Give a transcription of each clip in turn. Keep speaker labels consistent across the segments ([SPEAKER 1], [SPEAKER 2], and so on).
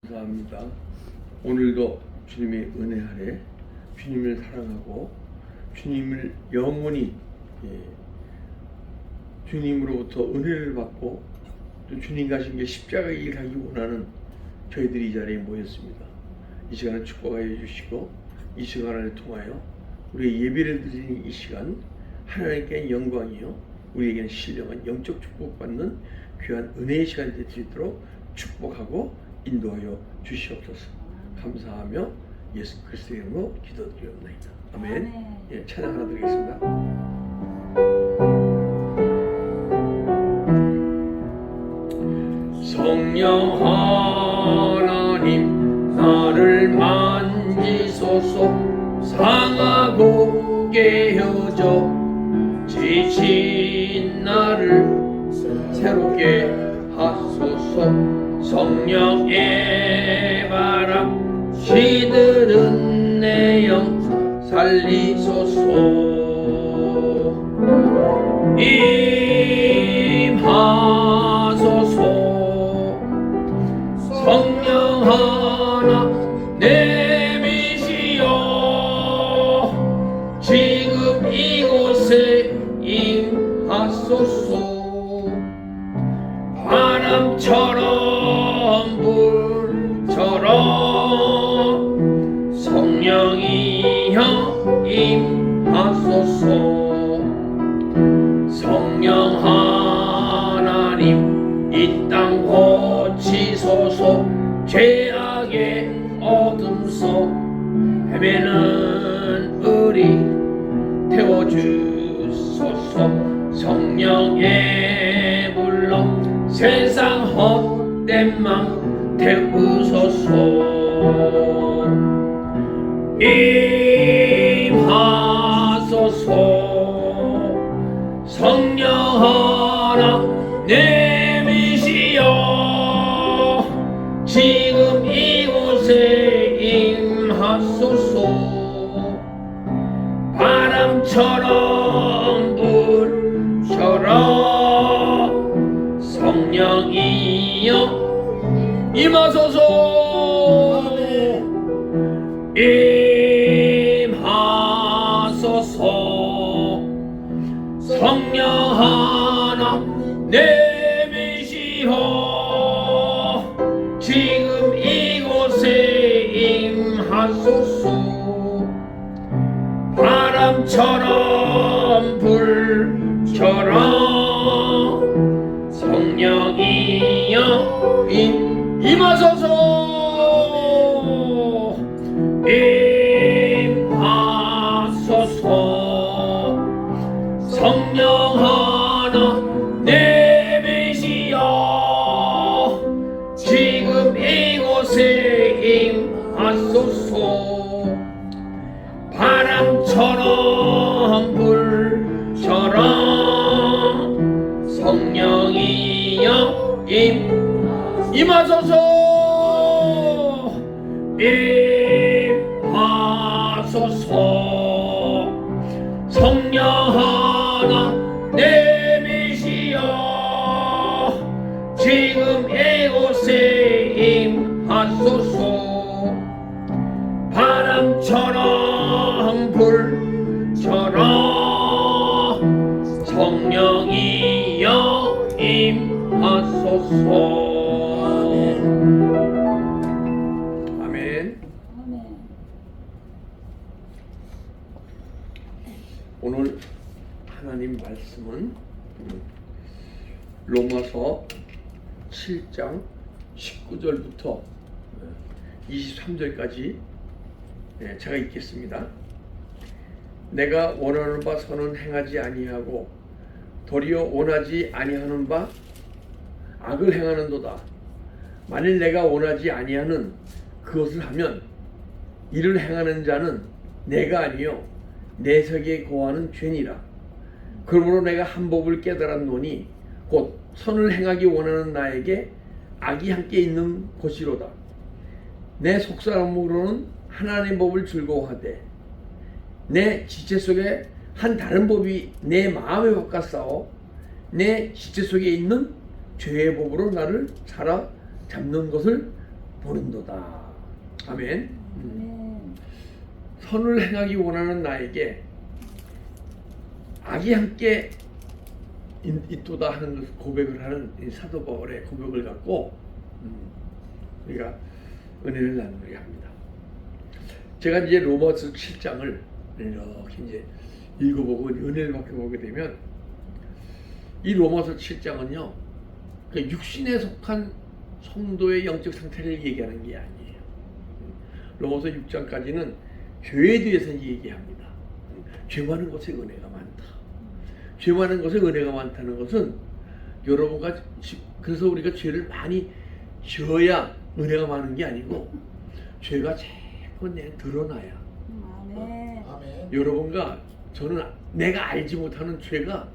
[SPEAKER 1] 감사합니다. 오늘도 주님의 은혜 아래 주님을 사랑하고 주님을 영원히 주님으로부터 은혜를 받고 또 주님 가신 게 십자가의 일 하기 원하는 저희들이 이 자리에 모였습니다. 이 시간을 축복하여 주시고 이 시간을 통하여 우리의 예배를 드리는 이 시간 하나님께 영광이요 우리에게는 신령한 영적 축복받는 귀한 은혜의 시간이 될 수 있도록 축복하고 인도하여 주시옵소서. 감사하며 예수 그리스도의 이름으로 기도드리옵나이다. 아멘. 예, 찬양 하나 드리겠습니다. 성령 하나님 나를 만지소서. 상하고 깨어져 지친 나를 새롭게 하소서. 성령의 바람 시드는 내 영 살리소서. 임하소서. 성령 하나 내미시여 지금 이곳에 임하소서. 바람처럼 불처럼 성령이여 임하소서. 성령 하나님 이 땅 고치소서. 죄악의 어둠 속 헤매는 우리 태워주소서. 성령의 불로 세상 헛된 맘 태우소서. 임하소서. 성령 하나 내미시여 지금 이곳에 임하소서. 바람처럼 불처럼 성령이여 임하소서. 임하소서. 성령 하나 내미시어 지금 이곳에 임하소서. 바람처럼 불처럼 성령이여 임하소서. 임하소서. 성령 하나 내미시여 지금 이곳에 임하소서. 바람처럼 불처럼 성령이여 임하소서. 임하소서. 성령 하나 내미시여 지금 이곳에 임하소서. 바람처럼 불처럼 성령이여 임하소서. 아멘. 오늘 하나님 말씀은 로마서 7장 19절부터 23절까지 제가 읽겠습니다. 내가 원하는 바 선은 행하지 아니하고 도리어 원하지 아니하는 바 악을 행하는도다. 만일 내가 원하지 아니하는 그것을 하면 이를 행하는 자는 내가 아니요 내 속에 거하는 죄니라. 그러므로 내가 한 법을 깨달았노니 곧 선을 행하기 원하는 나에게 악이 함께 있는 것이로다. 내 속사람으로는 하나님의 법을 즐거워하되 내 지체 속에 한 다른 법이 내 마음에 바깥싸워 내 지체 속에 있는 죄의 법으로 나를 사로잡는 것을 보는도다. 아멘.
[SPEAKER 2] 아멘.
[SPEAKER 1] 선을 행하기 원하는 나에게 악이 함께 있도다 하는 고백을 하는 이 사도 바울의 고백을 갖고 우리가 은혜를 나누려 합니다. 제가 이제 로마서 7장을 이렇게 이제 읽어보고 은혜를 받게 보게 되면 이 로마서 7장은요, 그러니까 육신에 속한 성도의 영적 상태를 얘기하는 게 아니에요. 로마서 6장까지는 죄에 대해서 얘기합니다. 죄 많은 것에 은혜가 많다. 죄 많은 것에 은혜가 많다는 것은 여러분과 그래서 우리가 죄를 많이 지어야 은혜가 많은 게 아니고 죄가 자꾸 드러나야.
[SPEAKER 2] 아멘.
[SPEAKER 3] 아멘.
[SPEAKER 1] 여러분과 저는 내가 알지 못하는 죄가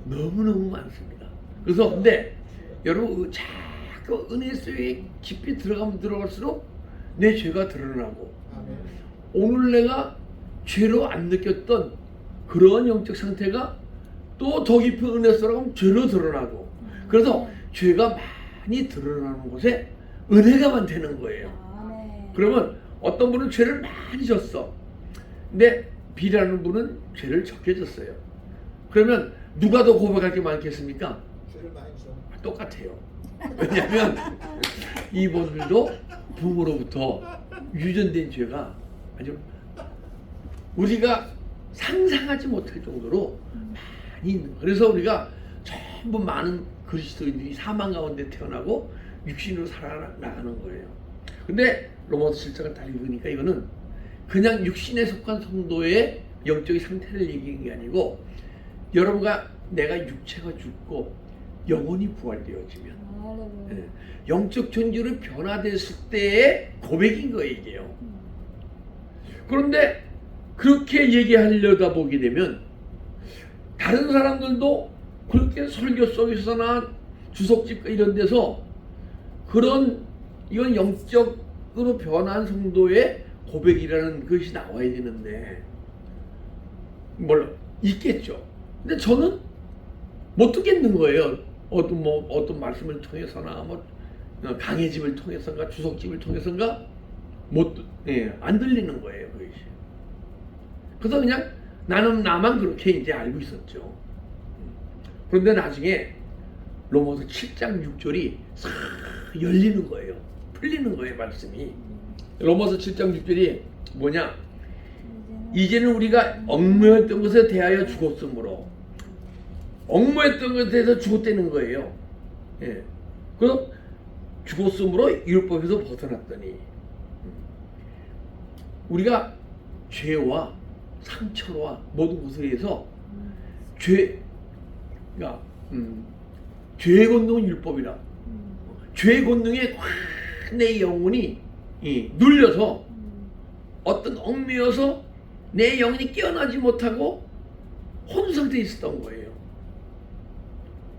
[SPEAKER 1] 너무너무 많습니다. 그래서 근데 여러분 자꾸 은혜 속에 깊이 들어가면 들어갈수록 내 죄가 드러나고
[SPEAKER 3] 아멘.
[SPEAKER 1] 오늘 내가 죄로 안 느꼈던 그런 영적 상태가 또 더 깊은 은혜 속으로 가면 죄로 드러나고 그래서 죄가 많이 드러나는 곳에 은혜가 많다는 거예요.
[SPEAKER 2] 아멘.
[SPEAKER 1] 그러면 어떤 분은 죄를 많이 졌어. 근데 B라는 분은 죄를 적게 졌어요. 그러면 누가 더 고백할 게 많겠습니까?
[SPEAKER 3] 죄를 많이 줘.
[SPEAKER 1] 똑같아요. 왜냐하면 이분들도 부모로부터 유전된 죄가 아주 우리가 상상하지 못할 정도로 많이 있는 거예요. 그래서 우리가 전부 많은 그리스도인들이 사망 가운데 태어나고 육신으로 살아나가는 거예요. 근데 로마서 7장을 다 읽으니까 이거는 그냥 육신에 속한 성도의 영적인 상태를 얘기하는 게 아니고 여러분과 내가 육체가 죽고 영혼이 부활되어지면
[SPEAKER 2] 할렐루야.
[SPEAKER 1] 영적 존재로 변화됐을 때의 고백인 거예요, 이게요. 그런데 그렇게 얘기하려다 보게 되면 다른 사람들도 그렇게 설교 속에서나 주석집 이런 데서 그런 이건 영적으로 변한 성도의 고백이라는 것이 나와야 되는데 물론 있겠죠. 근데 저는 못 듣겠는 거예요. 어떤 말씀을 통해서나 강해집을 통해서인가 주석집을 통해서인가 안 들리는 거예요, 그것이. 그래서 그냥 나만 그렇게 이제 알고 있었죠. 그런데 나중에 로마서 7장 6절이 싹 열리는 거예요. 풀리는 거예요, 말씀이. 로마서 7장 6절이 뭐냐? 이제는 우리가 얽매였던 것에 대하여 죽었으므로 얽매였던 것에 대해서 죽었다는 거예요. 예. 그래서 죽었으므로 율법에서 벗어났더니 우리가 죄와 상처와 모든 것에 대해서 그러니까 죄의 권능은 율법이라 죄의 권능에 확 내 영혼이 눌려서 어떤 얽매여서 내 영혼이 깨어나지 못하고 혼 상태에 있었던 거예요.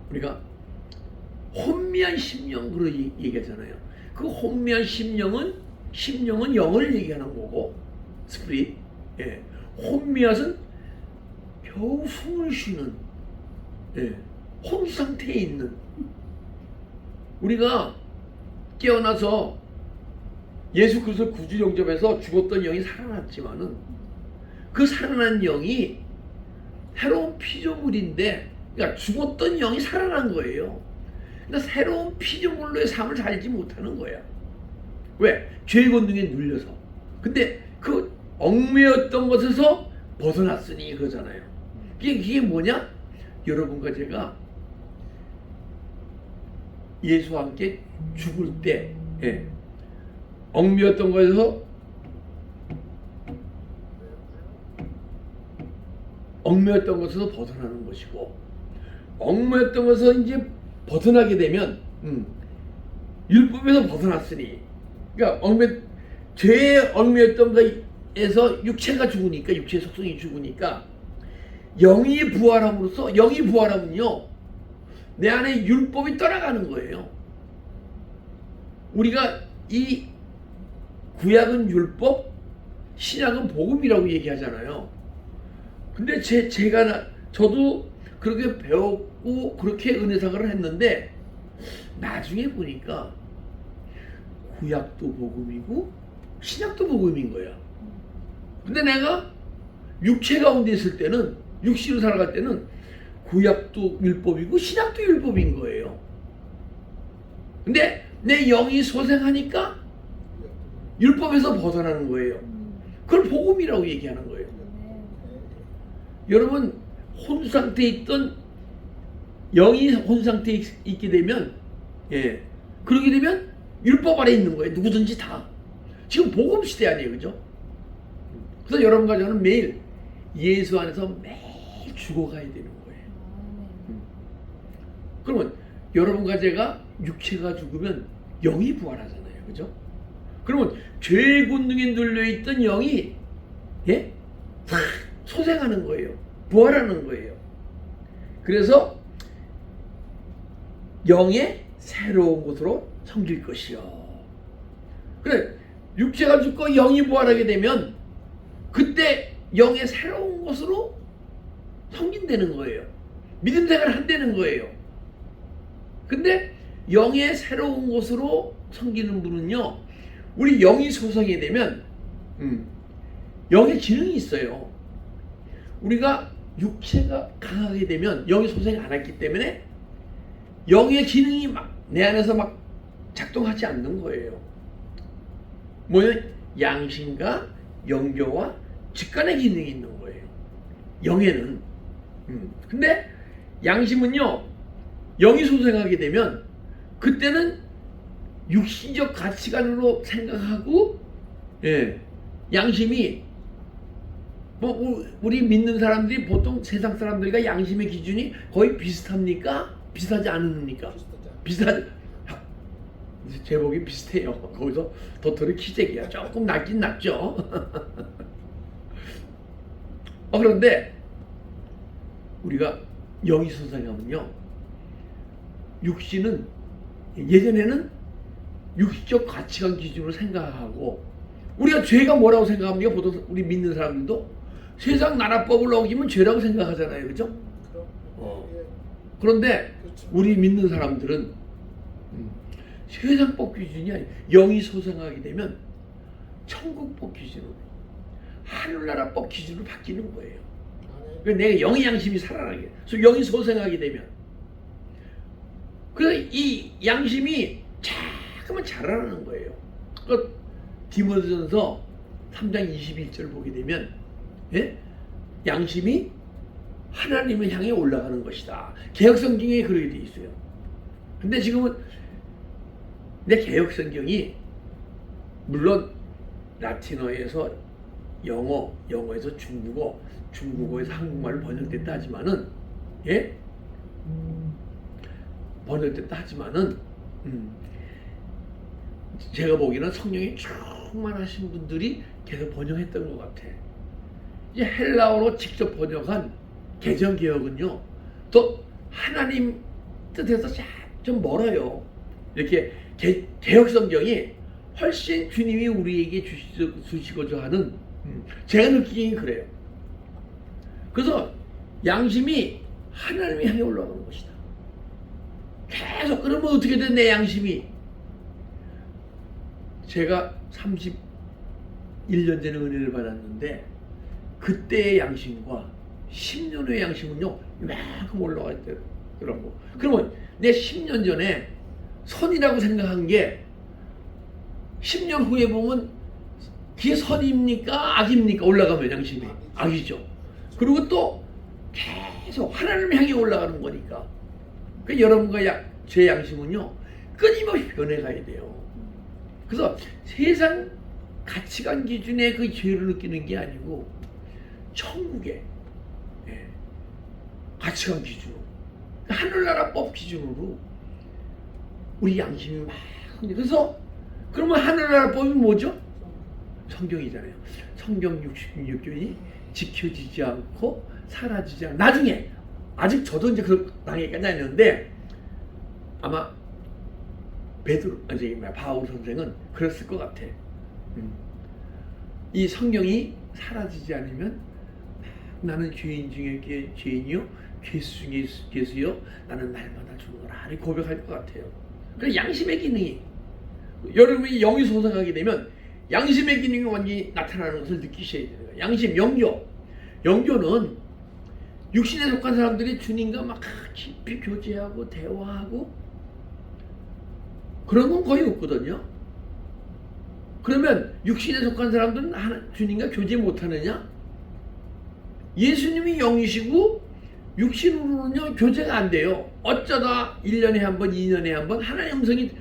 [SPEAKER 1] 우리가 혼미한 심령으로 얘기하잖아요. 그 혼미한 심령은 영을 얘기하는 거고 스피릿. 예. 혼미한 겨우 숨을 쉬는 혼 상태에 있는 우리가 깨어나서 예수 그리스도 구주 영접해서 죽었던 영이 살아났지만은 그 살아난 영이 새로운 피조물인데 그러니까 죽었던 영이 살아난 거예요. 그러니까 새로운 피조물로의 삶을 살지 못하는 거야. 왜? 죄의 권능에 눌려서. 근데 그 얽매였던 것에서 벗어났으니 그거잖아요. 그게 뭐냐? 여러분과 제가 예수와 함께 죽을 때 얽매였던 것에서 벗어나는 것이고 얽매였던 것에서 이제 벗어나게 되면 율법에서 벗어났으니 그러니까 죄에 얽매였던 것에서 육체가 죽으니까 육체의 속성이 죽으니까 영이 부활하면요 내 안에 율법이 떠나가는 거예요. 우리가 이 구약은 율법, 신약은 복음이라고 얘기하잖아요. 근데 저도 그렇게 배웠고 그렇게 은혜사역을 했는데 나중에 보니까 구약도 복음이고 신약도 복음인 거야. 근데 내가 육체 가운데 있을 때는, 육시로 살아갈 때는 구약도 율법이고 신약도 율법인 거예요. 근데 내 영이 소생하니까 율법에서 벗어나는 거예요. 그걸 복음이라고 얘기하는 거예요. 여러분, 혼 상태에 있던 영이 혼 상태에 있게 되면, 그러게 되면 율법 아래 있는 거예요. 누구든지 다. 지금 복음 시대 아니에요, 그죠? 그래서 여러분과 저는 매일 예수 안에서 매일 죽어가야 되는 거예요. 그러면 여러분과 제가 육체가 죽으면 영이 부활하잖아요, 그죠? 그러면 죄의 권능에 눌려있던 영이 다 소생하는 거예요. 부활하는 거예요. 그래서 영의 새로운 곳으로 섬길 것이요. 그래, 육체가 죽고 영이 부활하게 되면 그때 영의 새로운 곳으로 섬긴다는 거예요. 믿음 생활을 한다는 거예요. 근데 영의 새로운 곳으로 섬기는 분은요, 우리 영이 소성이 되면 영의 기능이 있어요. 우리가 육체가 강하게 되면 영이 소생이 안 했기 때문에 영의 기능이 막 내 안에서 막 작동하지 않는 거예요. 뭐냐면 양심과 영교와 직관의 기능이 있는 거예요. 영에는. 근데 양심은요, 영이 소생하게 되면 그때는 육신적 가치관으로 생각하고, 양심이 뭐 우리 믿는 사람들이 보통 세상 사람들과 양심의 기준이 거의 비슷합니까? 비슷하지 않습니까? 비슷하지. 제목이 비슷해요. 거기서 도토리 키재기야. 조금 낮긴 낮죠. 그런데 우리가 영이 소생하면요, 육신은 예전에는 육신적 가치관 기준으로 생각하고, 우리가 죄가 뭐라고 생각합니까? 보통 우리 믿는 사람들도 세상 나라법을 어기면 죄라고 생각하잖아요, 그죠? 그런데 우리 믿는 사람들은 세상법 기준이 아니에요. 영이 소생하게 되면 천국법 기준으로, 하늘나라법 기준으로 바뀌는 거예요. 그러니까 내가 영의 양심이 살아나게, 그래서 영이 소생하게 되면, 그래서 이 양심이 자꾸만 자라나는 거예요. 그 디모데전서 3장 21절 보게 되면, 양심이 하나님을 향해 올라가는 것이다. 개역성경에 그렇게 돼 있어요. 근데 지금은 내 개역성경이 물론 라틴어에서 영어, 영어에서 중국어, 중국어에서 한국말로 번역됐다 하지만은, 번역됐다 하지만은, 제가 보기에는 성령이 충만하신 분들이 계속 번역했던 것 같아. 이제 헬라어로 직접 번역한 개정개혁은요, 또 하나님 뜻에서 좀 멀어요. 이렇게 개혁성경이 훨씬 주님이 우리에게 주시고자 하는, 제가 느끼기엔 그래요. 그래서 양심이 하나님을 향해 올라가는 것이다. 계속. 그러면 어떻게 된 내 양심이? 제가 31년 전에 은혜를 받았는데 그때의 양심과 10년 후의 양심은요, 이만큼 올라가 있더라고. 그러면 내 10년 전에 선이라고 생각한 게 10년 후에 보면 그게 선입니까? 악입니까? 올라가면 양심이 악이죠. 그리고 또 계속 하나님을 향해 올라가는 거니까. 그 여러분과 제 양심은요, 끊임없이 변해가야 돼요. 그래서 세상 가치관 기준의 그 죄를 느끼는 게 아니고 천국의 가치관 기준으로, 하늘나라법 기준으로 우리 양심이 막. 그래서 그러면 하늘나라법이 뭐죠? 성경이잖아요. 성경 66교이 지켜지지 않고 사라지지 않고, 나중에, 아직 저도 이제 그 당에까지 아니었는데 아마 바울 선생은 그랬을 것 같아. 이 성경이 사라지지 않으면 나는 죄인 중에 죄인이요, 죄수 중에 죄수요, 나는 날마다 죽노라, 이렇게 고백할 것 같아요. 그래서 양심의 기능이, 여러분이 영이 솟아가게 되면 양심의 기능이 완전히 나타나는 것을 느끼셔야 돼요. 양심, 영조. 영조는 육신에 속한 사람들이 주님과 막 깊이 교제하고 대화하고 그런 건 거의 없거든요. 그러면 육신에 속한 사람들은 주님과 교제 못하느냐? 예수님이 영이시고 육신으로는요 교제가 안 돼요. 어쩌다 1년에 한 번, 2년에 한 번 하나님의 음성이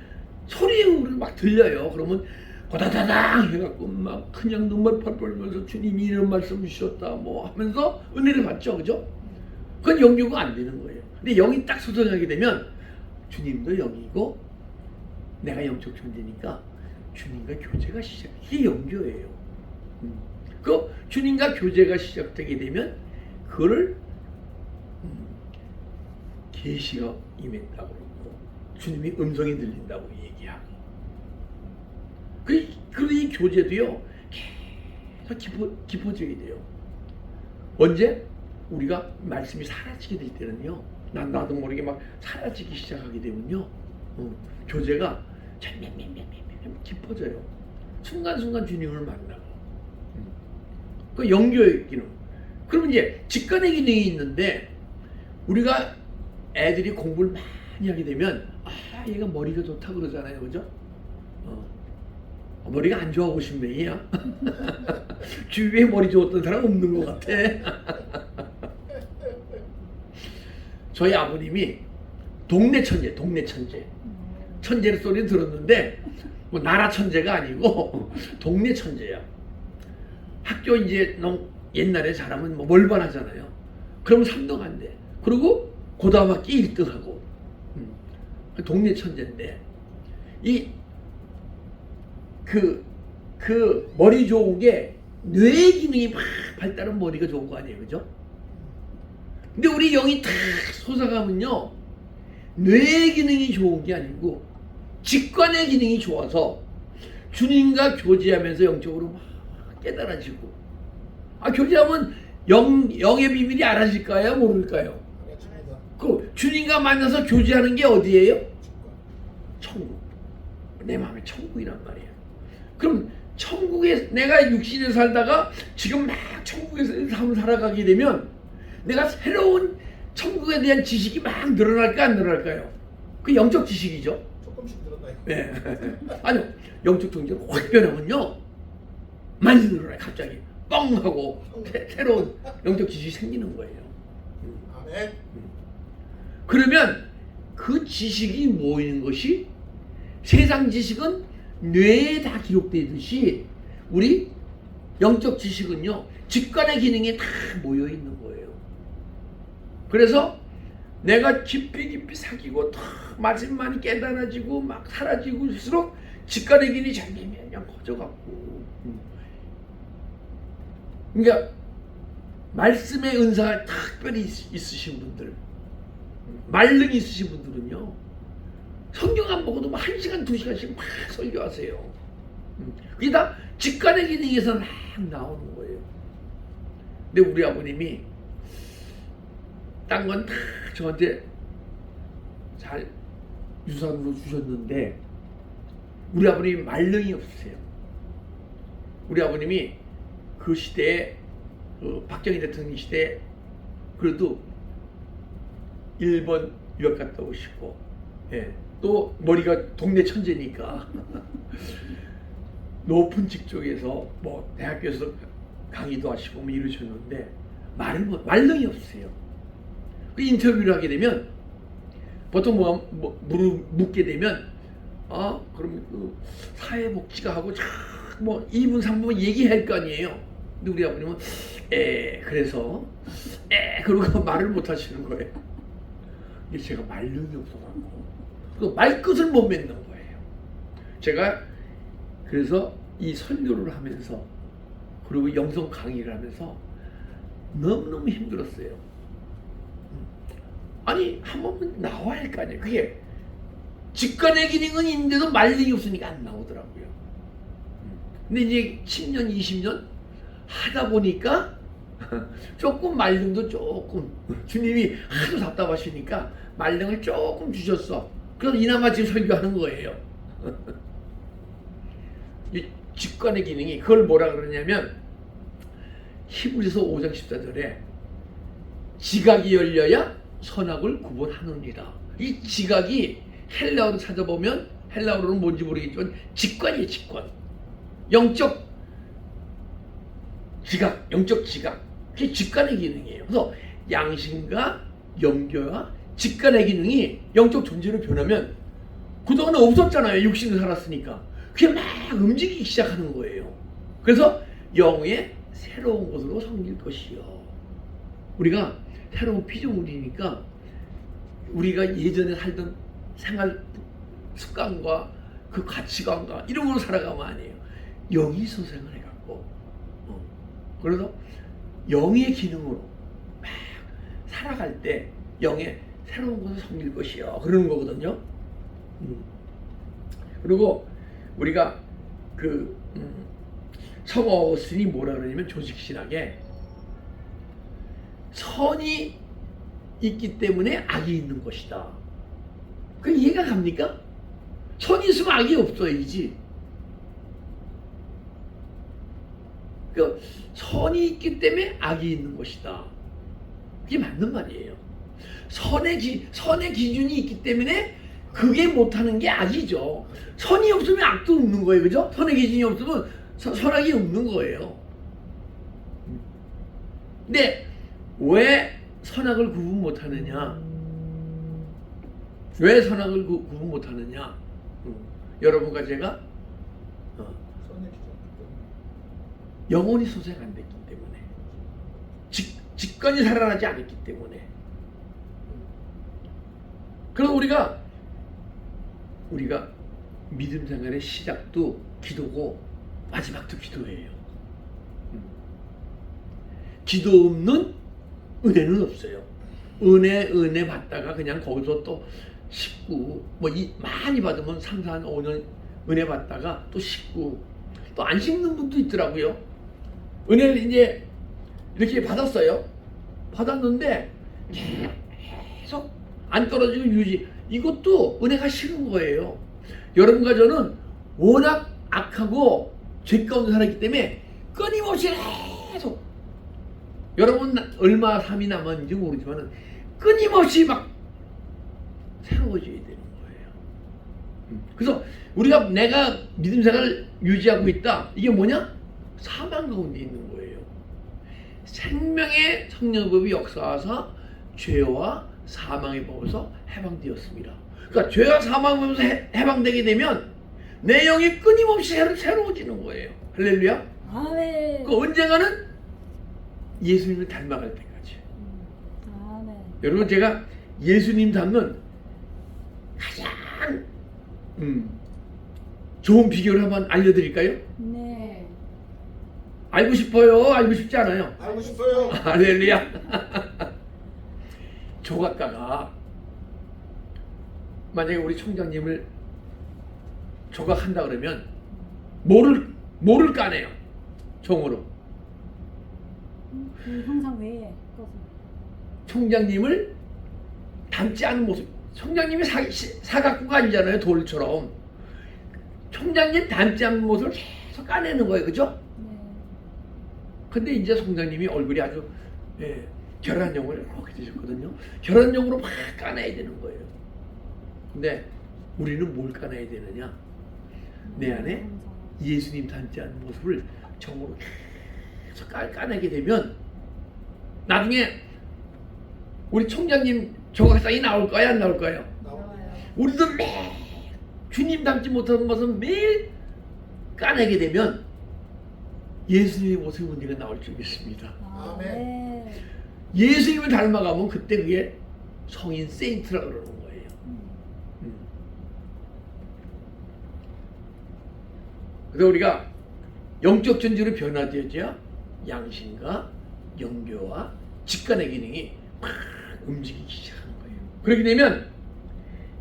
[SPEAKER 1] 소리로 막 들려요. 그러면 고다다당 해갖고 막 그냥 눈물 펄펄 흘면서 주님이 이런 말씀 주셨다 뭐 하면서 은혜를 받죠. 그죠? 그건 영교가 안 되는 거예요. 근데 영이 딱 솟아나게 되면 주님도 영이고 내가 영적 존재니까 주님과 교제가 시작. 이게 영교예요. 그 주님과 교제가 시작되게 되면 그거를 계시가 임했다고 그러고 주님이 음성이 들린다고 얘기하고 그 이 교제도요 계속 깊어지게 돼요. 언제? 우리가 말씀이 사라지게 될 때는요 나도 모르게 막 사라지기 시작하게 되면요 교제가 점점 깊어져요. 순간순간 주님을 만나고 그 영교의 기능. 그러면 이제 직관의 기능이 있는데 우리가 애들이 공부를 많이 하게 되면 얘가 머리가 좋다 그러잖아요. 그죠? 머리가 안 좋아 보신 분이야. 주위에 머리 좋았던 사람 없는 것 같아. 저희 아버님이 동네 천재. 천재 소리 들었는데 뭐 나라 천재가 아니고 동네 천재야. 학교 이제 옛날에 잘하면 뭐 몰반하잖아요. 그러면 3등 안 돼. 그리고 고등학교 1등하고 동네 천재인데 그 머리 좋은 게 뇌 기능이 막 발달한 머리가 좋은 거 아니에요, 그죠? 근데 우리 영이 탁 솟아가면요 뇌 기능이 좋은 게 아니고 직관의 기능이 좋아서 주님과 교제하면서 영적으로 막 깨달아지고 교제하면 영의 비밀이 알아질까요? 모를까요? 그 주님과 만나서 교제하는 게 어디예요? 천국. 내 마음에 천국이란 말이에요. 그럼 천국에 내가 육신에 살다가 지금 막 천국에서 삶을 살아가게 되면 내가 새로운 천국에 대한 지식이 막 늘어날까 안 늘어날까요? 그 영적 지식이죠.
[SPEAKER 3] 조금씩 늘어나요.
[SPEAKER 1] 네. 아니요. 영적 통제가 확 변하면요 많이 늘어나요. 갑자기 뻥 하고 새로운 영적 지식이 생기는 거예요.
[SPEAKER 3] 아멘.
[SPEAKER 1] 그러면 그 지식이 모이는 것이 세상 지식은 뇌에 다 기록되듯이 우리 영적 지식은요 직관의 기능에 다 모여 있는 거예요. 그래서 내가 깊이 사귀고 더 많이 깨달아지고 막 사라지고 할수록 직관의 기능이 점점 커져갖고 그러니까 말씀의 은사가 특별히 있으신 분들 말능이 있으신 분들은요 성경 안 보고도 막 1시간 2시간씩 막 설교하세요. 그게 다 직관의 기능에서 막 나오는 거예요. 근데 우리 아버님이 딴 건 다 저한테 잘 유산으로 주셨는데 우리 아버님이 말능이 없으세요. 우리 아버님이 그 시대에 박정희 대통령 시대에 그래도 일본 유학 갔다 오시고 또 머리가 동네 천재니까 높은 직종에서 뭐 대학교에서 강의도 하시고 뭐 이러셨는데 말능이 없으세요. 그 인터뷰를 하게 되면 보통 묻게 되면 그럼 그 사회복지가 하고 뭐 2분 3분 얘기할 거 아니에요. 근데 우리 아버님은 그래서 그러고 말을 못 하시는 거예요. 근데 제가 말능이 없어가지고 그 말끝을 못 맺는 거예요. 제가 그래서 이 설교를 하면서 그리고 영성 강의를 하면서 너무너무 힘들었어요. 아니 한 번은 나와야 할 거 아니에요. 그게 직관의 기능은 있는데도 말능이 없으니까 안 나오더라고요. 근데 이제 10년 20년 하다 보니까 조금 말능도 조금 주님이 하도 답답하시니까 말능을 조금 주셨어. 그래서 이나마 지금 설교하는 거예요. 직관의 기능이 그걸 뭐라 그러냐면 히브리서 5장 14절에 지각이 열려야 선악을 구분하느니라. 이 지각이 헬라어로 찾아보면 헬라어로는 뭔지 모르겠지만 직관이에요. 직관. 영적 지각, 영적 지각. 그게 직관의 기능이에요. 그래서 양심과 영교와 직관의 기능이 영적 존재로 변하면 그동안 없었잖아요. 육신을 살았으니까. 그게 막 움직이기 시작하는 거예요. 그래서 영의 새로운 것으로 섬길 것이요. 우리가 새로운 피조물이니까 우리가 예전에 살던 생활 습관과 그 가치관과 이런 걸로 살아가면 아니에요. 영이 소생을 해갖고 그래서 영의 기능으로 막 살아갈 때 영의 새로운 것을 섬길 것이요. 그러는 거거든요. 그리고 우리가 그 성어스니 뭐라 그러냐면 조직신학에 선이 있기 때문에 악이 있는 것이다. 그 이해가 갑니까? 선이 있으면 악이 없어야지. 그 선이 있기 때문에 악이 있는 것이다. 그게 맞는 말이에요. 선의 기준이 있기 때문에 그게 못하는 게 악이죠. 선이 없으면 악도 없는 거예요. 그죠? 선의 기준이 없으면 선악이 없는 거예요. 근데 왜 선악을 구분 못하느냐? 왜 선악을 구분 못하느냐? 여러분과 제가
[SPEAKER 3] 선의 기준.
[SPEAKER 1] 영혼이 소생 안 됐기 때문에 직관이 살아나지 않았기 때문에 그래서 우리가 믿음 생활의 시작도 기도고 마지막도 기도예요. 기도 없는 은혜는 없어요. 은혜 받다가 그냥 거기서 또 식구 많이 받으면 3, 4, 5년 은혜 받다가 또 식구 또 안 식는 분도 있더라고요. 은혜를 이제 이렇게 받았어요. 받았는데 계속 안 떨어지고 유지. 이것도 은혜가 싫은 거예요. 여러분과 저는 워낙 악하고 죄 가운데 살았기 때문에 끊임없이 계속 여러분 얼마 삶이 남았는지 모르지만 끊임없이 막 새로워져야 되는 거예요. 그래서 내가 믿음 생활을 유지하고 있다. 이게 뭐냐? 사망 가운데 있는 거예요. 생명의 성령법이 역사하사 죄와 사망의 법에서 해방되었습니다. 그러니까 죄와 사망의 법에서 해방되게 되면 내 영이 끊임없이 새로워지는 거예요. 할렐루야.
[SPEAKER 2] 아멘.
[SPEAKER 1] 그 언젠가는 예수님을 닮아갈 때까지.
[SPEAKER 2] 아멘.
[SPEAKER 1] 여러분 제가 예수님 닮는 가장 좋은 비결을 한번 알려드릴까요?
[SPEAKER 2] 네.
[SPEAKER 1] 알고 싶어요? 알고 싶지 않아요?
[SPEAKER 3] 알고 싶어요.
[SPEAKER 1] 할렐루야. 조각가가 만약에 우리 총장님을 조각한다 그러면 뭐를 까내요? 종으로.
[SPEAKER 2] 그 형상 외에 또
[SPEAKER 1] 총장님을 닮지 않은 모습. 총장님이 사각구가 아니잖아요. 돌처럼. 총장님 닮지 않는 모습을 계속 까내는 거예요. 그죠?
[SPEAKER 2] 네.
[SPEAKER 1] 근데 이제 총장님이 얼굴이 아주 결혼용을 이렇게 되셨거든요. 결혼용으로 막 까내야 되는 거예요. 근데 우리는 뭘 까내야 되느냐? 내 안에 예수님 닮지 않는 모습을 정으로 계속 까내게 되면 나중에 우리 총장님 조각상이 나올까요? 안 나올까요?
[SPEAKER 3] 나와요.
[SPEAKER 1] 우리도 매일 주님 닮지 못하는 것은 매일 까내게 되면 예수님의 모습이 우리가 나올 줄 믿습니다.
[SPEAKER 2] 아멘.
[SPEAKER 1] 예수님을 닮아가면 그때 그게 성인 세인트라고 그러는 거예요. 그래서 우리가 영적 존재로 변화되어야 양심과 영교와 직관의 기능이 막 움직이기 시작하는 거예요. 그렇게 되면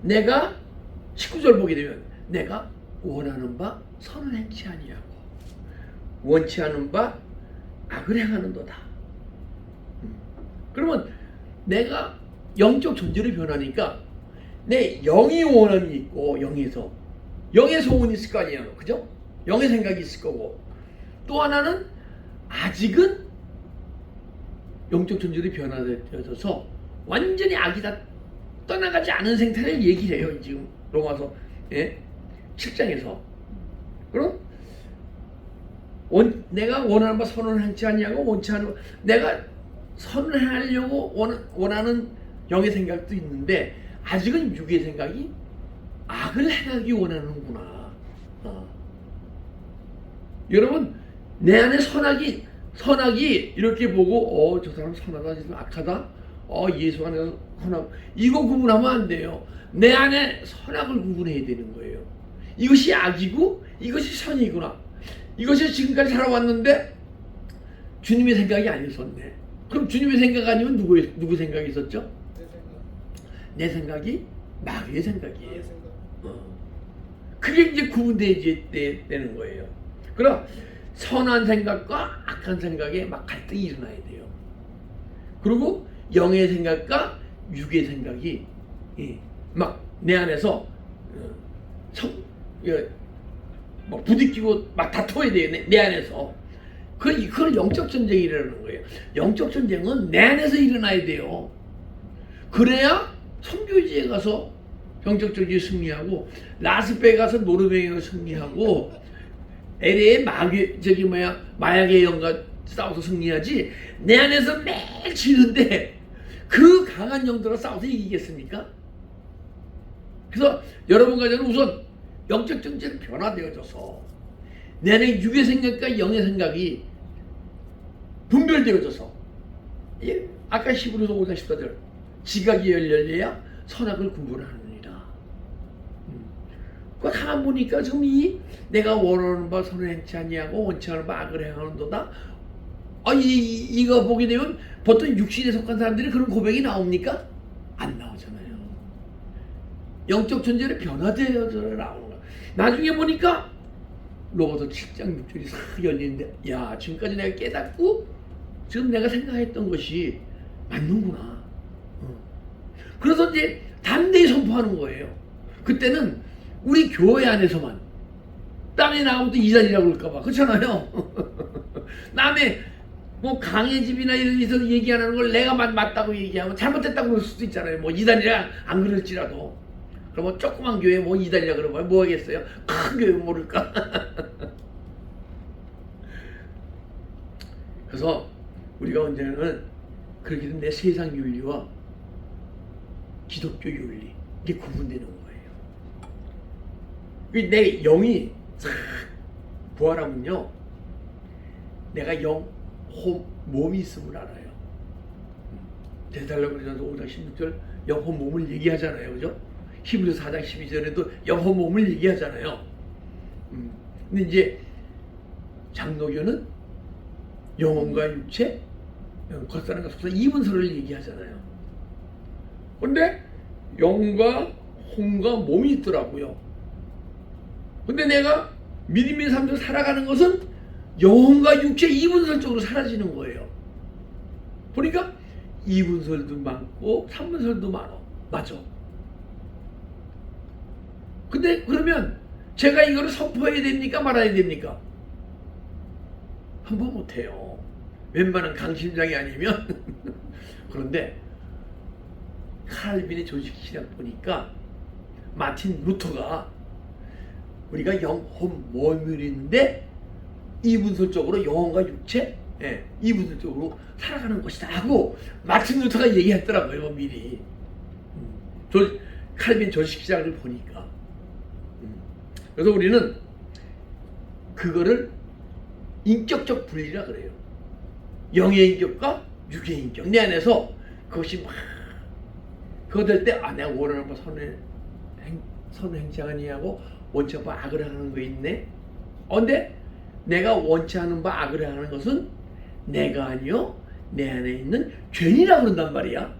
[SPEAKER 1] 내가 19절 보게 되면 내가 원하는 바 선을 행치 아니하고 원치 않은 바 악을 행하는도다. 그러면 내가 영적 존재로 변하니까 내 영이 원함이 있고 영의 소원이 있을 거 아니에요. 그죠? 영의 생각이 있을 거고, 또 하나는 아직은 영적 존재로 변화되어져서 완전히 악이다 떠나가지 않은 생태를 얘기해요. 지금 로마서 7장에서. 그럼 내가 원하는 바 선을 행치 아니하고 원치 않은 바, 내가 선을 하려고 원하는 영의 생각도 있는데 아직은 육의 생각이 악을 행하기 원하는구나. 여러분, 내 안에 선악이 이렇게 보고 저 사람 선하다, 저 사람 악하다, 예수 안에서 선악, 이거 구분하면 안 돼요. 내 안에 선악을 구분해야 되는 거예요. 이것이 악이고 이것이 선이구나. 이것이 지금까지 살아왔는데 주님의 생각이 아니었네. 그럼 주님의 생각 아니면 누구 생각이 있었죠?
[SPEAKER 3] 내 생각.
[SPEAKER 1] 내 생각이 마귀의 생각이에요.
[SPEAKER 3] 내 생각.
[SPEAKER 1] 그게 이제 구분되어야 되는 거예요. 그럼 선한 생각과 악한 생각에 막 갈등이 일어나야 돼요. 그리고 영의 생각과 육의 생각이 막 내 안에서 막 부딪히고 막 다퉈야 돼요. 내 안에서. 그걸 영적 전쟁이라는 거예요. 영적 전쟁은 내 안에서 일어나야 돼요. 그래야 선교지에 가서 영적적으로 승리하고, 라스베에 가서 노르웨이어 승리하고, LA의 마약의 영과 싸워서 승리하지, 내 안에서 매일 지는데 그 강한 영들과 싸워서 이기겠습니까? 그래서 여러분 가정은 우선 영적 존재는 변화되어져서 내 안에 육의 생각과 영의 생각이 분별되어져서, 아까 히브리서 5장 14절, 지각이 열려야 선악을 구분하느니라. 그 가만 보니까 지금 내가 원하는 바 선을 행치 아니하고 원치 않은 바 악을 행하는도다. 이거 보게 되면 보통 육신에 속한 사람들이 그런 고백이 나옵니까? 안 나오잖아요. 영적 존재를 변화되어져 나오는 거야. 나중에 보니까 로마서 7장 6절이 싹 열리는데, 야, 지금까지 내가 깨닫고 지금 내가 생각했던 것이 맞는구나. 그래서 이제 담대히 선포하는 거예요. 그때는 우리 교회 안에서만, 딴에 나가면 또 이단이라고 그럴까봐. 그렇잖아요. 남의 뭐 강의 집이나 이런 데서 얘기하는 걸 내가 맞다고 얘기하면 잘못됐다고 그럴 수도 있잖아요. 뭐 이단이라 안 그럴지라도. 그러면 조그만 교회 뭐 이단이라 그러면 뭐 하겠어요? 큰 교회 모를까? 그래서 우리가 언제는 그렇게 되면 내 세상 윤리와 기독교 윤리, 이게 구분되는 거예요. 내 영이 부활하면요, 내가 영, 몸이 있음을 알아요. 데살로니가서 5장 16절 영혼 몸을 얘기하잖아요. 그죠? 히브리서 4장 12절에도 영혼 몸을 얘기하잖아요. 근데 이제 장로교는 영혼과 육체, 겉사람과 속사람 이분서를 얘기하잖아요. 근데 영과 혼과 몸이 있더라고요. 근데 내가 믿음의 삶을 살아가는 것은 영혼과 육체 이분설적으로 사라지는 거예요. 보니까 이분설도 많고 삼분설도 많아. 맞아. 근데 그러면 제가 이거를 선포해야 됩니까? 말아야 됩니까? 선포 못해요. 웬만한 강심장이 아니면. 그런데 칼빈의 조직신학 보니까 마틴 루터가 우리가 영혼 몸이 있는데 이분설적으로 영혼과 육체, 이분설적으로 살아가는 것이다 하고 마틴 루터가 얘기했더라고요. 미리. 칼빈 조직신학을 보니까. 그래서 우리는 그거를 인격적 분리라 그래요. 영의 인격과 육의 인격. 내 안에서 그것이 막 그거 될 때, 내가 원하는 바 선을 행치 아니하고 원치 않은 바 악을 하는 거 있네. 근데 내가 원치 않은 바 악을 하는 것은 내가 아니요, 내 안에 있는 죄인이라 그런단 말이야.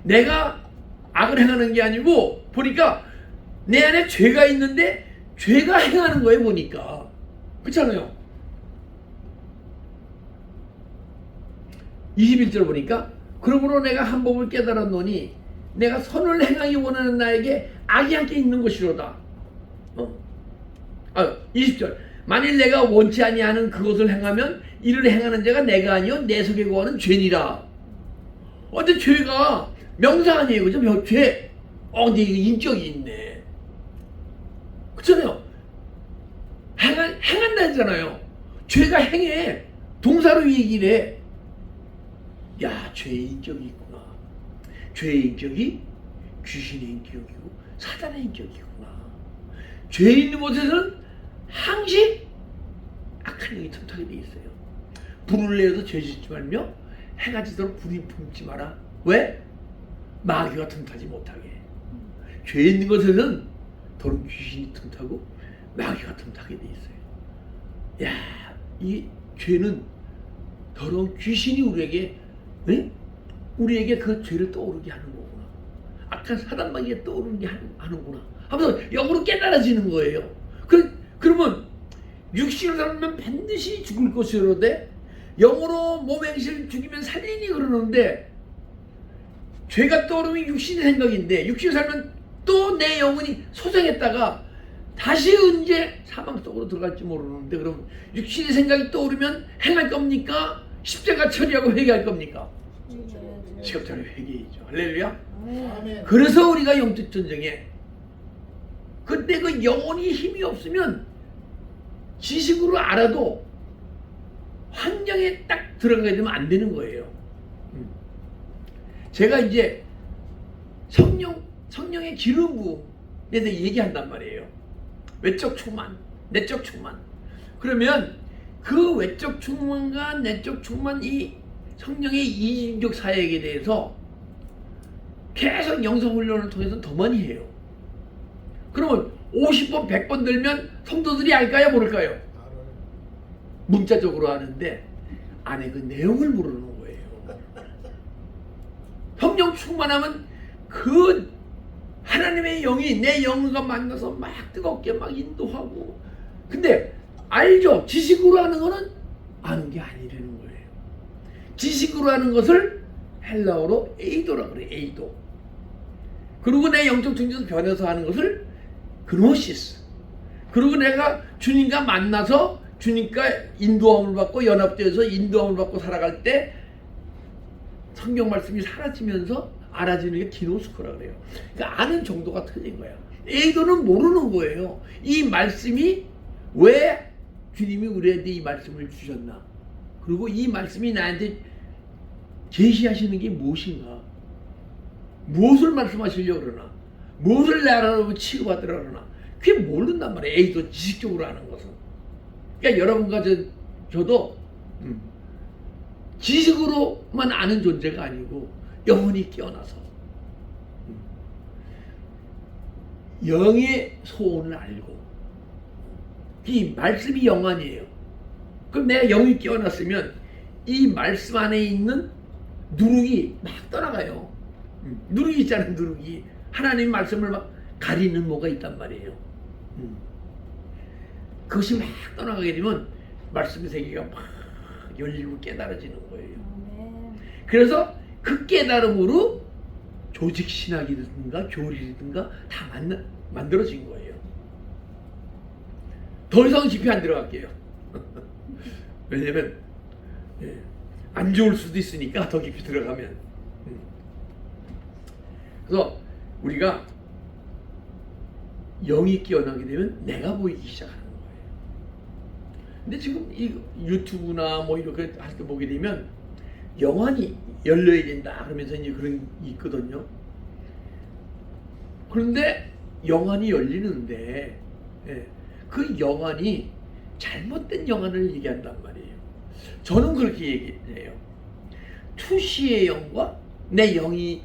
[SPEAKER 1] 내가 악을 행하는 게 아니고 보니까 내 안에 죄가 있는데 죄가 행하는 거예요. 보니까. 그렇잖아요. 21절 보니까 그러므로 내가 한 법을 깨달았노니 내가 선을 행하기 원하는 나에게 악이 함께 있는 것이로다. 20절 만일 내가 원치 아니하는 그것을 행하면 이를 행하는 자가 내가 아니요 내 속에 거하는 죄니라. 근데 죄가 명사 아니에요, 그죠? 죄. 근데 이거 인격이 있네. 그렇잖아요. 행한다 했잖아요. 죄가 행해. 동사로 얘기를 해. 야, 죄의 인격이 있구나. 죄의 인격이 귀신의 인격이고 사단의 인격이구나. 죄 있는 곳에서는 항상 악한 영이 틈타게 돼 있어요. 불을 내어도 죄 짓지 말며 해가 지도록 불이 품지 마라. 왜? 마귀가 틈타지 못하게. 죄 있는 곳에서는 더러운 귀신이 틈타고 마귀가 틈타게 돼 있어요. 야, 이 죄는 더러운 귀신이 우리에게 그 죄를 떠오르게 하는 거구나. 악한 사단마귀가 떠오르게 하는구나 하면서 영으로 깨달아지는 거예요. 그러면 육신을 살면 반드시 죽을 것이로되 영으로 몸 행실을 죽이면 살리니 그러는데, 죄가 떠오르면 육신의 생각인데 육신을 살면 또 내 영혼이 소생했다가 다시 언제 사망 속으로 들어갈지 모르는데, 그럼 육신의 생각이 떠오르면 행할 겁니까? 십자가 처리하고 회개할 겁니까? 십자가 회개이죠. 할렐루야.
[SPEAKER 3] 아멘.
[SPEAKER 1] 그래서 우리가 영적 전쟁에, 근데 그 영혼이 힘이 없으면 지식으로 알아도 환경에 딱 들어가게 되면 안 되는 거예요. 제가 이제 성령의 기름 부음에 대해 얘기한단 말이에요. 외적 충만, 내적 충만. 그러면 그 외적 충만과 내적 충만, 이 성령의 이중적 사역에 대해서 계속 영성 훈련을 통해서 더 많이 해요. 그러면 50번, 100번 들면 성도들이 알까요, 모를까요?
[SPEAKER 3] 알아요.
[SPEAKER 1] 문자적으로 아는데 안에 그 내용을 모르는 거예요. 성령 충만하면 그 하나님의 영이 내 영과 만나서 막 뜨겁게 막 인도하고, 근데 알죠? 지식으로 하는 거는 아는 게 아니라는 거예요. 지식으로 하는 것을 헬라어로 에이도라 그래. 에이도. 그리고 내 영적 중에서 변해서 하는 것을 그노시스. 그리고 내가 주님과 만나서 주님과 인도함을 받고 연합되어서 인도함을 받고 살아갈 때 성경 말씀이 사라지면서 알아지는 게 디노스코라 그래요. 그러니까 아는 정도가 틀린 거야. 에이도는 모르는 거예요. 이 말씀이 왜 주님이 우리한테 이 말씀을 주셨나? 그리고 이 말씀이 나한테 제시하시는 게 무엇인가? 무엇을 말씀하시려고 그러나? 무엇을 나라로 취급하더라 그러나? 그게 모른단 말이에요. 에이도 지식적으로 하는 것은. 그러니까 여러분과 저도 지식으로만 아는 존재가 아니고 영혼이 깨어나서 영의 소원을 알고, 이 말씀이 영 아니에요. 그럼 내가 영이 깨어났으면 이 말씀 안에 있는 누룩이 막 떠나가요. 누룩이 있잖아요. 누룩이 하나님 말씀을 막 가리는 뭐가 있단 말이에요. 그것이 막 떠나가게 되면 말씀의 세계가 막 열리고 깨달아지는 거예요. 그래서 그 깨달음으로 조직 신학이든가 교리든가 다 만들어진 거예요. 더 이상 깊이 안 들어갈게요. 왜냐면 안 좋을 수도 있으니까 더 깊이 들어가면. 그래서 우리가 영이 깨어나게 되면 내가 보이기 시작하는 거예요. 근데 지금 이 유튜브나 뭐 이렇게 할 때 보게 되면 영안이 열려야 된다 그러면서 이제 그런 게 있거든요. 그런데 영안이 열리는데 그 영안이 잘못된 영안을 얘기한단 말이에요. 저는 그렇게 얘기해요. 투시의 영과 내 영의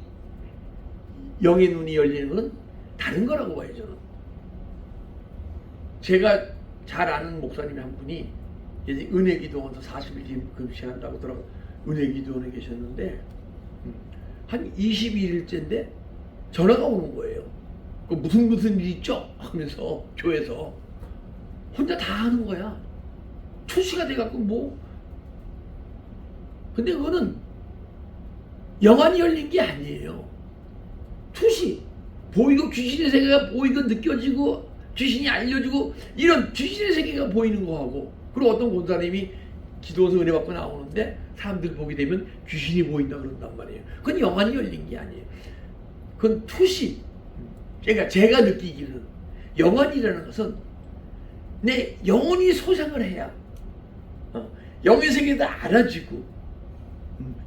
[SPEAKER 1] 눈이 열리는 건 다른 거라고 봐요. 저는. 제가 잘 아는 목사님 한 분이 이제 은혜기도원에서 40일 금식한다고 들어가 은혜기도원에 계셨는데 한 21일째인데 전화가 오는 거예요. 그 무슨 일 있죠? 하면서 교회에서 혼자 다 하는 거야. 출시가 돼갖고 뭐. 근데 그거는 영안이 열린 게 아니에요. 투시 보이고 귀신의 세계가 보이고 느껴지고 귀신이 알려주고 이런 귀신의 세계가 보이는 거하고, 그리고 어떤 권사님이 기도해서 은혜 받고 나오는데 사람들 보게 되면 귀신이 보인다 그런단 말이에요. 그건 영안이 열린 게 아니에요. 그건 투시. 그러니까 제가 느끼기는 영안이라는 것은 내 영혼이 소생을 해야 영의 세계도 알아지고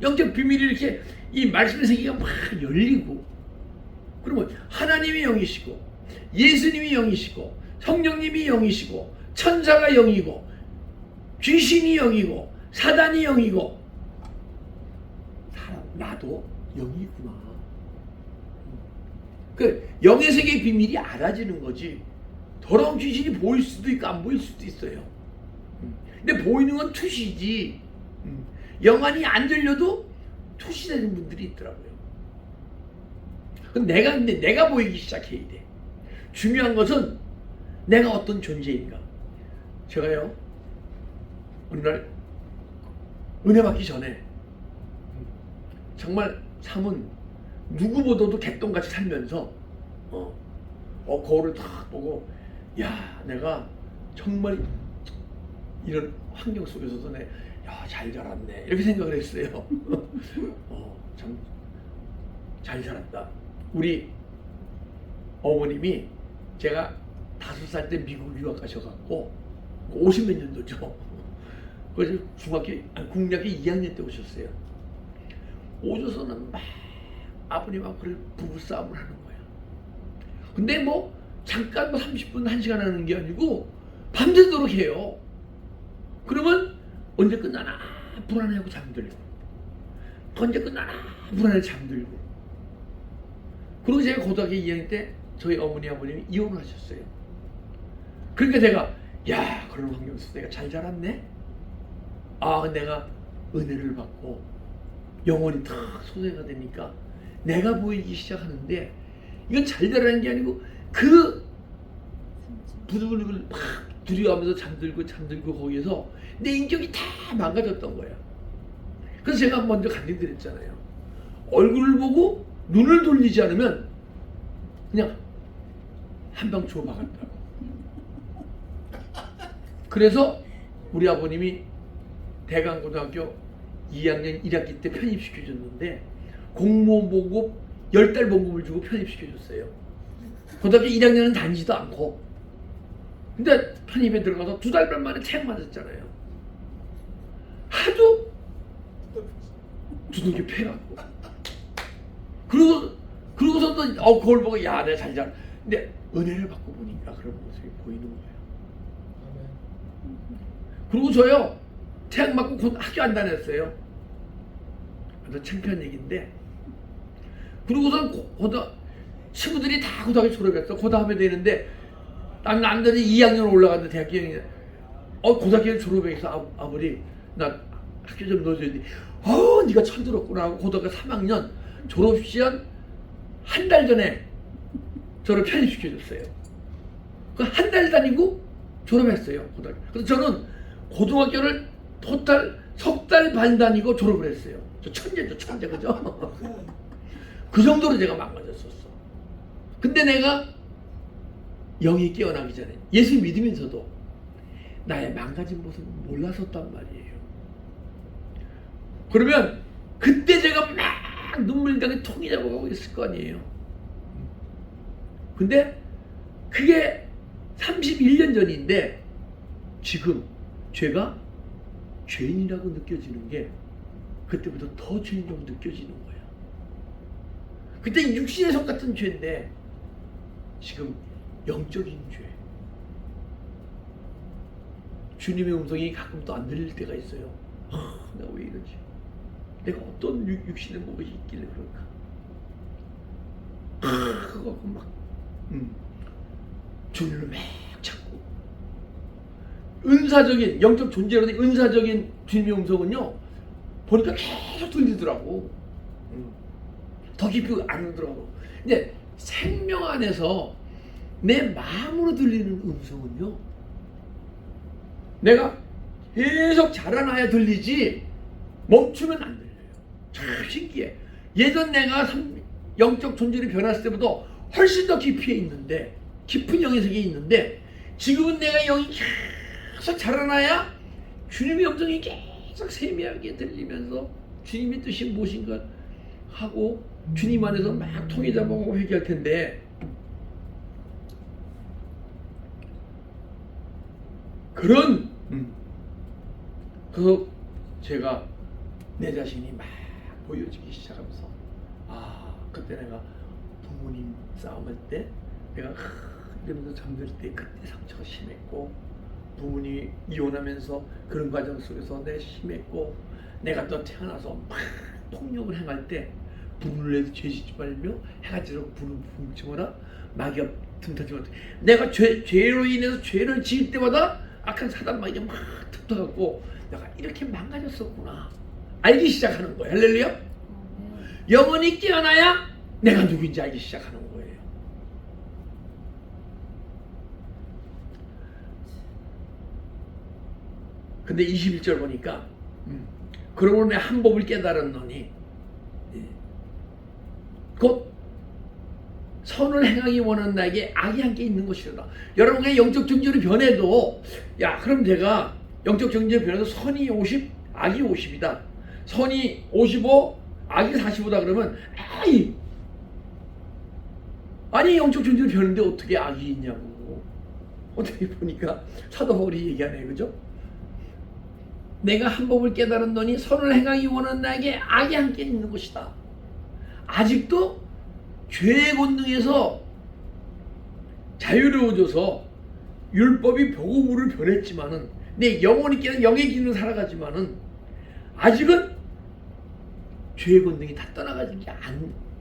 [SPEAKER 1] 영적 비밀이 이렇게 이 말씀의 세계가 막 열리고, 그러면 하나님이 영이시고 예수님이 영이시고 성령님이 영이시고 천사가 영이고 귀신이 영이고 사단이 영이고 나도 영이구나. 그 영의 세계의 비밀이 알아지는 거지. 더러운 귀신이 보일 수도 있고 안 보일 수도 있어요. 근데 보이는 건 투시지. 영안이 안 들려도 투시되는 분들이 있더라고요. 근데 내가 보이기 시작해야 돼. 중요한 것은 내가 어떤 존재인가. 제가요, 어느 날 은혜 받기 전에 정말 삶은 누구보다도 개똥같이 살면서 거울을 딱 보고, 야, 내가 정말 이런 환경 속에서도 잘 자랐네 이렇게 생각을 했어요. 참 잘 자랐다. 우리 어머님이 제가 5살 때 미국 유학 가셔갖고 50몇 년도죠. 그래서 국민학교 2학년 때 오셨어요. 오셔서는 막 아버님하고 부부싸움을 하는 거야. 근데 뭐 잠깐 30분 1시간 하는 게 아니고 밤새도록 해요. 그러면 언제 끝나나 불안해하고 잠들고, 언제 끝나나 불안해 잠들고. 그리고 제가 고등학교 2학년 때 저희 어머님이 이혼하셨어요. 그러니까 제가, 야, 그런 환경에서 내가 잘 자랐네. 내가 은혜를 받고 영혼이 다 소재가 되니까 내가 보이기 시작하는데, 이건 잘 자라는 게 아니고 그 부들부들 막 두려워하면서 잠들고 거기에서 내 인격이 다 망가졌던 거야. 그래서 제가 먼저 간증드렸잖아요. 얼굴을 보고 눈을 돌리지 않으면 그냥 한 방 주워 박았다고. 그래서 우리 아버님이 대강고등학교 2학년 1학기 때 편입시켜줬는데 공무원 봉급 10달 봉급을 주고 편입시켜줬어요. 고등학교 1학년은 다니지도 않고. 근데 편입에 들어가서 2달 반 만에 책 맞았잖아요. 하도 두들겨 패갖고. 그러고서도 거울 보고, 야, 내가 잘 자라. 근데 은혜를 받고 보니까 그런 모습이 보이는 거예요. 그리고 저요, 태양 맞고 학교 안 다녔어요. 아주 창피한 얘기인데. 그러고선 친구들이 다 고등학교 졸업했어. 고등학교 되는데 남들이 2학년 올라갔는데 대학교 2학년. 고등학교 졸업해서 아버지 나 학교 좀 넣어줘야 돼. 네가 철들었구나 하고 고등학교 3학년 졸업시간 한 달 전에 저를 편입시켜줬어요. 그 한 달 다니고 졸업했어요. 고등학교. 그래서 저는 고등학교를 토탈 3달 반 다니고 졸업을 했어요. 저 천재죠, 천재. 그죠? 그 정도로 제가 망가졌었어. 근데 내가 영이 깨어나기 전에 예수 믿으면서도 나의 망가진 모습을 몰랐었단 말이에요. 그러면 그때 제가 막 눈물강에 통이 잡아가고 있을 거 아니에요. 근데 그게 31년 전인데 지금 죄가 죄인이라고 느껴지는 게 그때부터 더 죄인이라고 느껴지는 거야. 그때 육신의 속 같은 죄인데 지금 영적인 죄. 주님의 음성이 가끔 또 안 들릴 때가 있어요. 내가 왜 이러지? 내가 어떤 육신의 몸이 있길래 그럴까? 그거 갖고 막 주님을 막 찾고, 은사적인 영적 존재로는 은사적인 주님의 음성은요 보니까 계속 들리더라고. 더 깊이 안 들어가고. 근데 생명 안에서 내 마음으로 들리는 음성은요 내가 계속 자라나야 들리지 멈추면 안 들려요. 참 신기해. 예전 내가 영적 존재를 변했을 때보다 훨씬 더 깊이에 있는데 깊은 영의 세계에 있는데 지금은 내가 영이 계속 자라나야 주님의 음성이 계속 세미하게 들리면서 주님의 뜻이 무엇인가 하고 주님 안에서 막 통해 잡아가고 회개할 텐데 그런 그래서 제가 내 자신이 막 보여지기 시작하면서 그때 내가 부모님 싸움할 때 내가 이러면서 잠들 때 그때 상처가 심했고 부모님이 이혼하면서 그런 과정 속에서 내가 심했고 내가 또 태어나서 막 폭력을 행할 때 부모를 내도 죄짓지 말며 해가 지르고 부는 붕치거나 마귀가 틈타지 못해 내가 죄로 인해서 죄를 지을 때마다 악한 사단 마귀가 막 틈타갖고 내가 이렇게 망가졌었구나 알기 시작하는 거예요. 할렐루야. 영혼이 깨어나야 내가 누구인지 알기 시작하는 거예요. 근데 21절 보니까 그러므로 내 한 법을 깨달았노니 곧 선을 행하기 원하는 나에게 악이 함께 있는 것이로다. 여러분의 영적 정죄로 변해도 그럼 제가 영적 정죄로 변해도 선이 50 악이 50이다. 선이 55 악이 45다 그러면 아니 영적 존재로 변했는데 어떻게 악이 있냐고. 어떻게 보니까 사도 바울이 얘기하네. 그죠? 내가 한 법을 깨달았더니 선을 행하기 원하는 나에게 악이 함께 있는 것이다. 아직도 죄의 권능에서 자유로워져서 율법이 복음으로 변했지만은 내 영혼이 깨는 영의 기능을 살아가지만은 아직은 죄의 권능이 다 떠나가지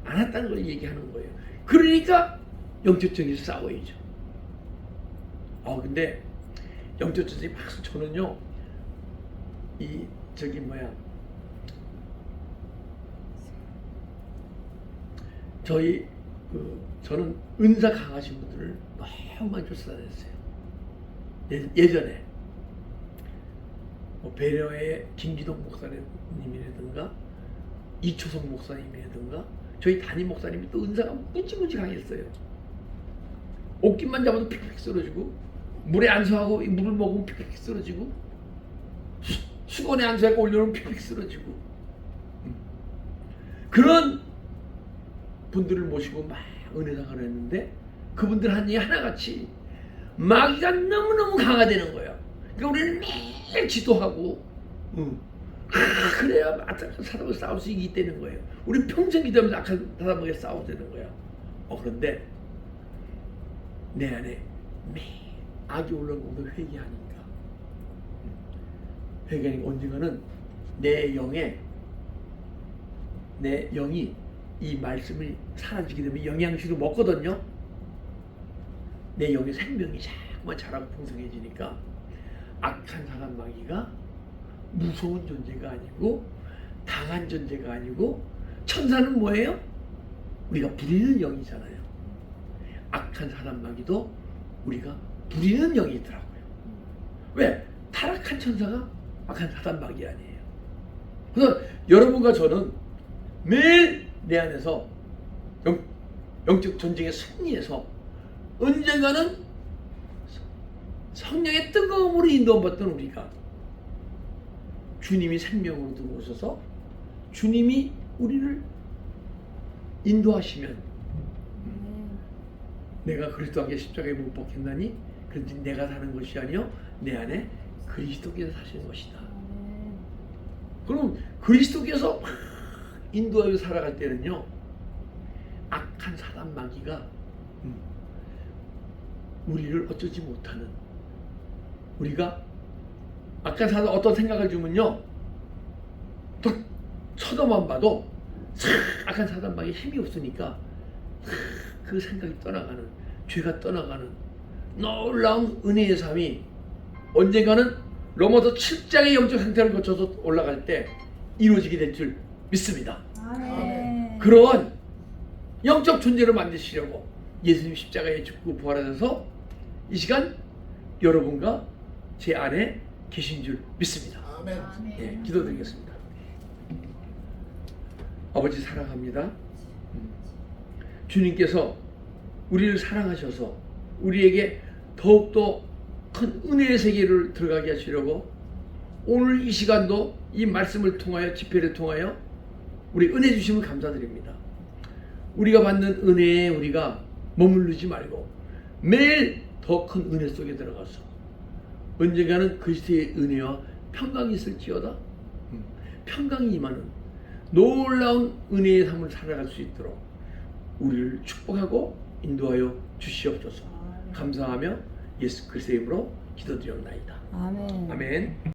[SPEAKER 1] 않았다는 걸 얘기하는 거예요. 그러니까 영적적에서 싸워야죠. 근데 영적적이 박수 저는요 저는 은사 강하신 분들을 너무 많이 쫓아다녔어요. 예전에 배려의 김기동 목사님이라든가 이초성 목사님이라든가 저희 담임 목사님이 또 은사가 무지무지 강했어요. 옷깃만 잡아도 픽픽 쓰러지고 물에 안수하고 물을 먹으면 픽픽 쓰러지고 수건에 안수하고 올려놓으면 픽픽 쓰러지고 그런 분들을 모시고 막 은혜상을 했는데 그분들 한 얘기 하나같이 마귀가 너무너무 강화되는 거예요. 그러니까 우리는 매일 기도하고 그래야 악한 사람과 싸울 수 있다는 거예요. 우리 평생 기도하면서 악한 사람에게 싸워야 되는 거예요. 그런데 내 안에 매일 악이 올라오는 것도 회개하니까 언젠가는 내 영이 이 말씀을 사라지게 되면 영양식을 먹거든요. 내 영의 생명이 자꾸만 자라고 풍성해지니까 악한 사람 마귀가 무서운 존재가 아니고 강한 존재가 아니고 천사는 뭐예요? 우리가 부리는 영이잖아요. 악한 사람 마귀도 우리가 부리는 영이 있더라고요. 왜? 타락한 천사가 악한 사단 마귀 아니에요. 그래서 여러분과 저는 매일 내 안에서 영적 전쟁의 승리에서 언젠가는 성령의 뜨거움으로 인도받던 우리가 주님이 생명으로 들어오셔서 주님이 우리를 인도하시면 내가 그리스도 함께 십자가에 못 박혔나니 그런지 내가 사는 것이 아니요 내 안에 그리스도께서 사시는 것이다. 그럼 그리스도께서 막 인도하여 살아갈 때는요 악한 사단 마귀가 우리를 어쩌지 못하는 우리가 악한 사단 어떤 생각을 주면요 또 쳐다만 봐도 악한 사단 마귀 힘이 없으니까 그 생각이 떠나가는 죄가 떠나가는 놀라운 은혜의 삶이 언젠가는 로마서 7장의 영적 상태를 거쳐서 올라갈 때 이루어지게 될 줄 믿습니다.
[SPEAKER 2] 아멘.
[SPEAKER 1] 그런 영적 존재를 만드시려고 예수님 십자가에 죽고 부활하셔서 이 시간 여러분과 제 안에 계신 줄 믿습니다.
[SPEAKER 3] 아멘.
[SPEAKER 1] 기도드리겠습니다. 아버지 사랑합니다. 주님께서 우리를 사랑하셔서 우리에게 더욱더 큰 은혜의 세계를 들어가게 하시려고 오늘 이 시간도 이 말씀을 통하여 집회를 통하여 우리 은혜 주심을 감사드립니다. 우리가 받는 은혜에 우리가 머무르지 말고 매일 더 큰 은혜 속에 들어가서 언젠가는 그리스도의 은혜와 평강이 있을지어다. 평강이 임하는 놀라운 은혜의 삶을 살아갈 수 있도록 우리를 축복하고 인도하여 주시옵소서. 감사하며 예수 그리스도의 이름으로 기도드렸나이다.
[SPEAKER 2] 아멘.
[SPEAKER 1] 아멘.